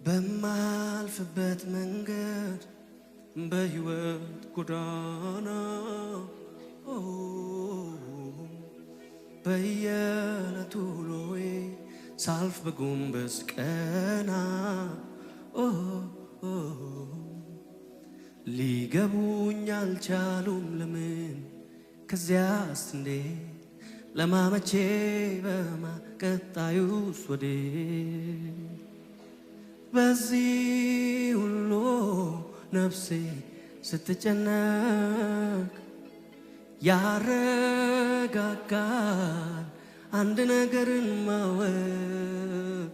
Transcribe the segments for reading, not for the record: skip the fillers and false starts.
በማልፍበት መንገድ በሕይወት ጎዳና በየዕለቱ ውሎዬ ሳልፍ በጎንበስ ቀና ሊገቡኝ አልቻሉም ለምን ከዚያስ እንዴት ለማመቼ በማቀጣዩስ ወዴት በዚህ ሁሉ ነፍሴ ስትጨነቅ ያረጋጋል አንድ ነገርን ማወቅ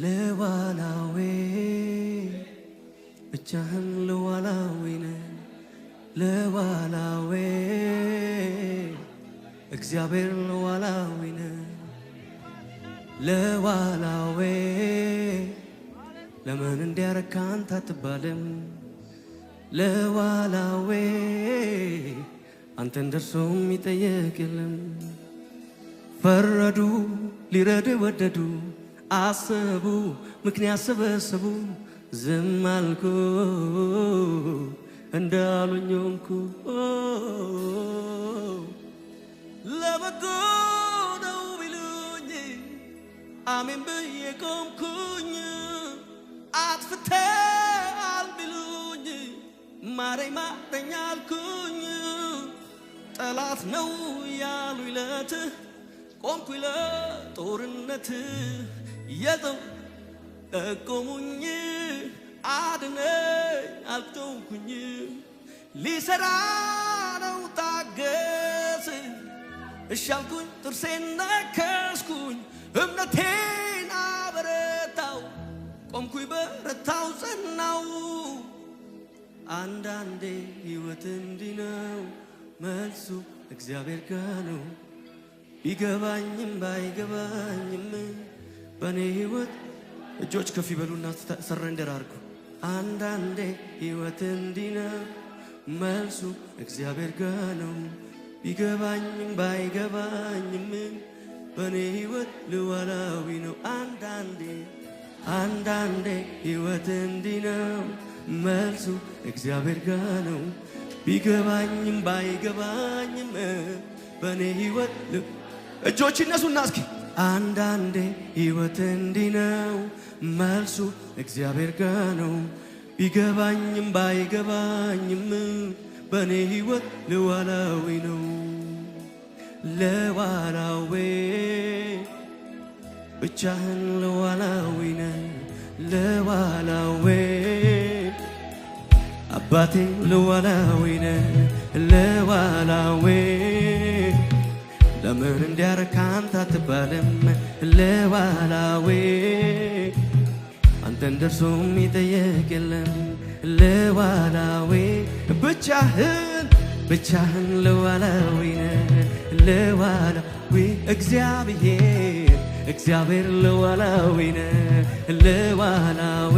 ለዋላዌ ብቻህን ለዋላዌ ነህ ለዋላዌ እግዚአብሔር ለዋላዌ ነህ ለዋላዌ ለምን እንዲያረካ አንተ አትባልም ለዋላዌ አንተን ደርሶም ይጠየቅ የለም ፈረዱ ሊረዱ ወደዱ አሰቡ ምክንያት ሰበሰቡ ዝም አልኩ እንዳሉኝ ሆንኩ ለበጎ ነው ቢሉኝ አሜን ብዬ ቆምኩኝ አጥፍተሃል ቢሉኝ ማረኝ ማረኝ አልኩኝ ጠላት ነው ያሉኝ ለትህ ቆምኩኝ ለጦርነት የጠቆሙኝ አድነኝ አልተውኩኝ ሊሰራ ነው ታገስ እሺ አልኩኝ ጥርሴን ነከስኩኝ እምነቴን አበረታው ቆምኩኝ በረታው ጸናው አንዳንዴ ሕይወት እንዲህ ነው መልሱ እግዚአብሔር ጋር ነው ቢገባኝም ባይገባኝም በኔ ሕይወት እጆች ከፍ ይበሉና ሰረንደር አድርጉ አንዳንዴ ሕይወት እንዲህ ነው መልሱ እግዚአብሔር ጋር ነው ቢገባኝም ባይገባኝም በኔ ሕይወት ልዋላዊ ነው አንዳንዴ ሕይወት እንዲህ ነው መልሱ እግዚአብሔር ጋር ነው ቢገባኝም ባይገባኝም በኔ ሕይወት እጆች ይነሱና እስኪ አንዳንዴ ሕይወት እንዲህ ነው መልሱ እግዚአብሔር ጋር ነው ቢገባኝም ባይገባኝም በኔ ሕይወት ለዋላዊ ነው ለዋላዊ ብቻህን ለዋላዊ ነህ ለዋላዊ አባቴ ለዋላዊ ነህ ለዋላዊ ለምን እንዲያረካ አንተ አትባልም ለዋላዊ አንተን ደርሶም ይጠየቅ የለም ለዋላዊ ብቻህን ለዋላዊ ነህ ለዋላዊ እግዚአብሔር ለዋላዊ ነህ ለዋላዊ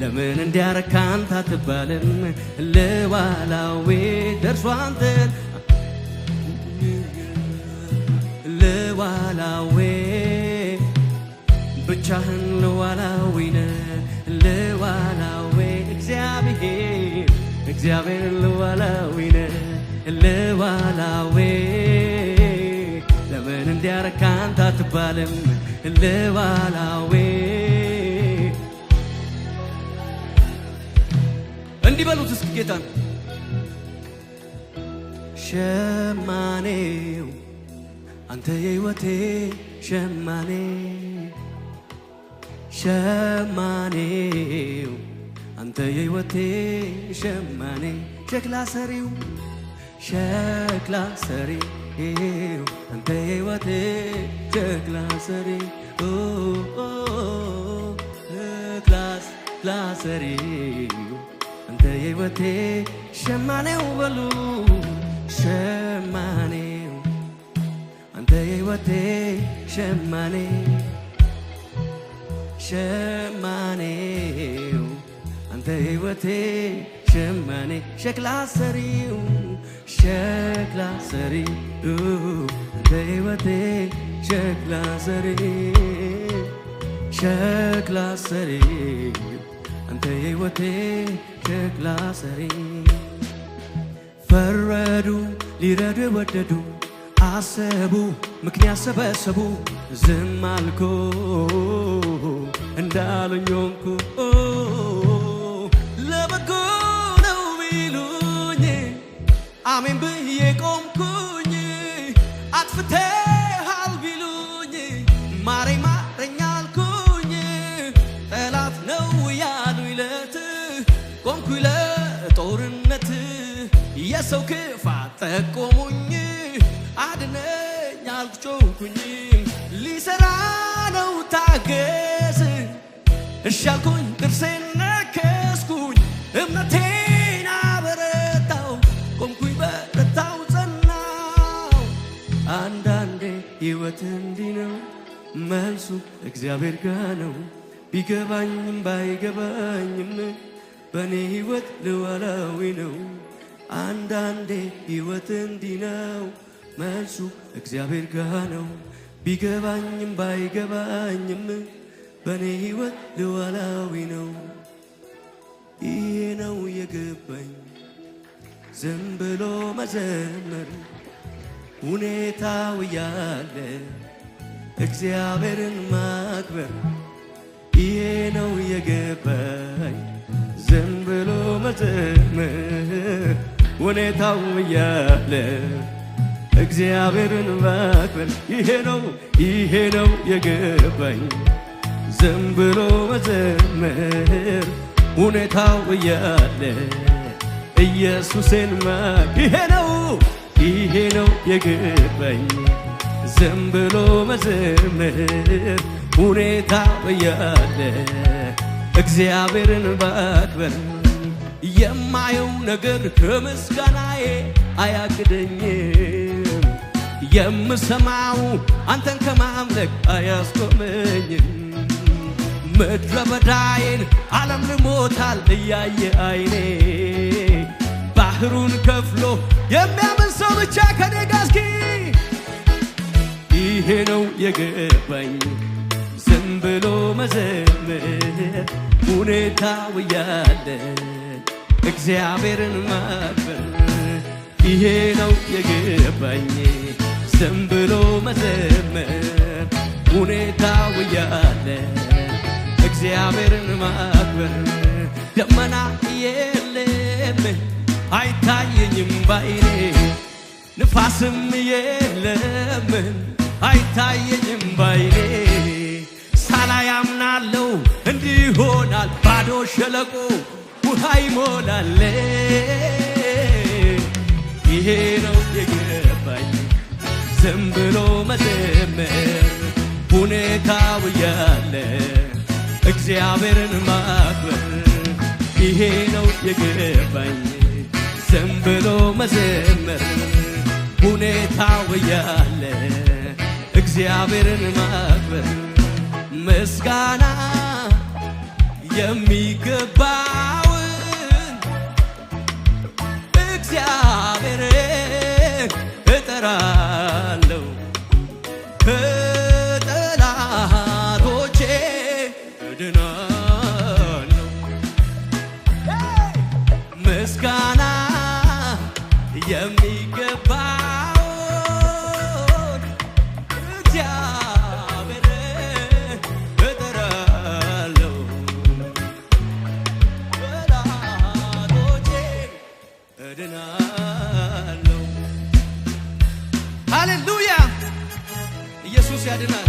ለምን እንዲያረካ አንተ አትባልም ለዋላዊ ደርሶ አንተን ለዋላዊ ብቻህን ለዋላዊ ነህ ለዋላዊ እግዚአብሔር ለዋላዊ ነህ ለዋላዊ ለምን እንዲያረካ አንተ አትባልም ለዋላዊ እንዲህ በሉት እስኪ ጌታን ሸማኔው አንተ የሕይወቴ ሸማኔው አንተ የሕይወቴ ሸማኔ ሸክላ ሰሪው አንተ የሕይወቴ ሸክላ ሰሪ ሸክላ ሰሪው አንተ የሕይወቴ ሸማኔው በሉ ሸማኔው አንተ የሕይወቴ ሸማኔው አንተ የሕይወቴ ሸማኔ ሸክላ ሰሪው አንተ የሕይወቴ ሸክላ ሰሪ ሸክላ ሰሪ አንተ የሕይወቴ ሸክላ ሰሪ ፈረዱ ሊረዱ ወደዱ አሰቡ ምክንያት ሰበሰቡ ዝም አልኩ እንዳሉኝ ሆንኩ ለበጎ ነው ቢሉኝ አሜን ብዬ ቆምኩኝ አጥፍተሃል ቢሉኝ ማረኝ ማረኝ አልኩኝ ጠላት ነው ያሉኝ ለት ቆምኩኝ ለጦርነት የሰው ክፋት ጠቆሙኝ አድነኝ አልኩኝ ሊሰራ ነው ታገስ እሺ አልኩኝ ጥርሴን ነከስኩኝ እምነቴን አበረታው ቆምኩኝ በረታው ጸናው አንዳንዴ ሕይወት እንዲህ ነው መልሱ እግዚአብሔር ጋር ነው ቢገባኝም ባይገባኝም በእኔ ሕይወት ሉዓላዊ ነው አንዳንዴ ሕይወት እንዲህ ነው መልሱ እግዚአብሔር ጋር ነው ቢገባኝም ባይገባኝም በእኔ ሕይወት ሉዓላዊ ነው ይሄ ነው የገባኝ ዝም ብሎ መዘመር ሁኔታው ያለ እግዚአብሔርን ማክበር ይሄ ነው የገባኝ ዝም ብሎ መዘመር ሁኔታው ያለ እግዚአብሔርን ማክበር ይሄ ነው የገባኝ ዝም ብሎ መዘመር ሁኔታው ያለ ኢየሱስን ይሄ ነው የገባኝ ዝም ብሎ መዘመር ሁኔታው ያለ እግዚአብሔርን ማክበር የማየው ነገር ከምስጋናዬ አያግደኝም የምሰማው አንተን ከማምለክ አያስቆመኝም ምድረ በዳዬን ዓለም ልሞታል እያየ አይኔ ባህሩን ከፍሎ የሚያምን ሰው ብቻ ከኔ ጋር እስኪ ይሄ ነው የገባኝ ዝም ብሎ መዘመር ሁኔታው ያለ እግዚአብሔርን ማክበር ይሄ ነው የገባኝ ዝም ብሎ መዘመር ሁኔታው ያለ እግዚአብሔርን ማክበር ደመና የለም አይታየኝም ባይኔ ንፋስም የለም አይታየኝም ባይኔ ሳላይ አምናለሁ እንዲህ ይሆናል ባዶ ሸለቆ ውሃ ይሞላል ይሄ ነው የገባኝ ዝም ብሎ መዘመር ሁኔታው ያለ እግዚአብሔርን ማክበር ይሄ ነው የገባኝ ዝም ብሎ መዘመር ሁኔታው ያለ እግዚአብሔርን ማክበር ምስጋና የሚገባውን እግዚአብሔርን እጠራለሁ ከጠላቶቼ እድናለሁ ምስጋና የሚገባውን እግዚአብሔርን እጠራለሁ ከጠላቶቼ እድናለሁ ሃሌሉያ ኢየሱስ ያድናል